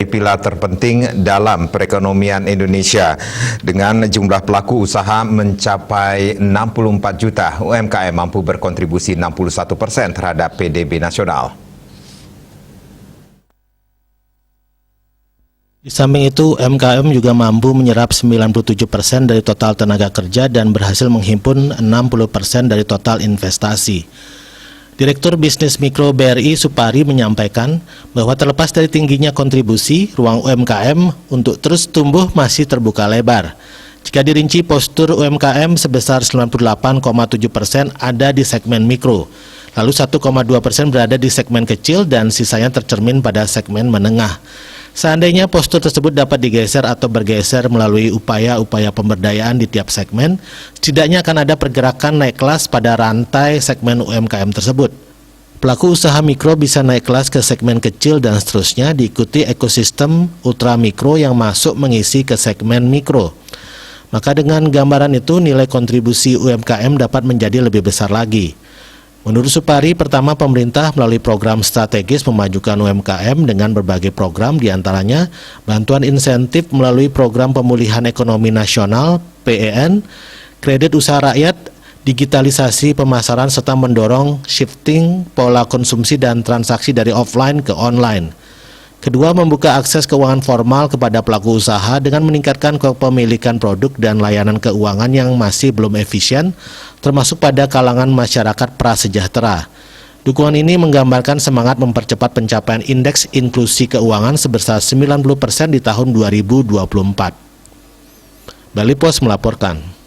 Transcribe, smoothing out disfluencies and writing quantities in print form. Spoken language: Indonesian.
pilar terpenting dalam perekonomian Indonesia. Dengan jumlah pelaku usaha mencapai 64 juta, UMKM mampu berkontribusi 61% terhadap PDB nasional. Di samping itu, UMKM juga mampu menyerap 97% dari total tenaga kerja dan berhasil menghimpun 60% dari total investasi. Direktur Bisnis Mikro BRI Supari menyampaikan bahwa terlepas dari tingginya kontribusi, ruang UMKM untuk terus tumbuh masih terbuka lebar. Jika dirinci, postur UMKM sebesar 98,7% ada di segmen mikro, lalu 1,2% berada di segmen kecil dan sisanya tercermin pada segmen menengah. Seandainya postur tersebut dapat digeser atau bergeser melalui upaya-upaya pemberdayaan di tiap segmen, setidaknya akan ada pergerakan naik kelas pada rantai segmen UMKM tersebut. Pelaku usaha mikro bisa naik kelas ke segmen kecil dan seterusnya, diikuti ekosistem ultramikro yang masuk mengisi ke segmen mikro. Maka dengan gambaran itu, nilai kontribusi UMKM dapat menjadi lebih besar lagi. Menurut Supari, pertama pemerintah melalui program strategis memajukan UMKM dengan berbagai program, diantaranya bantuan insentif melalui program pemulihan ekonomi nasional PEN, kredit usaha rakyat, digitalisasi pemasaran serta mendorong shifting pola konsumsi dan transaksi dari offline ke online. Kedua, membuka akses keuangan formal kepada pelaku usaha dengan meningkatkan kepemilikan produk dan layanan keuangan yang masih belum efisien, termasuk pada kalangan masyarakat prasejahtera. Dukungan ini menggambarkan semangat mempercepat pencapaian indeks inklusi keuangan sebesar 90% di tahun 2024. Bali Pos melaporkan.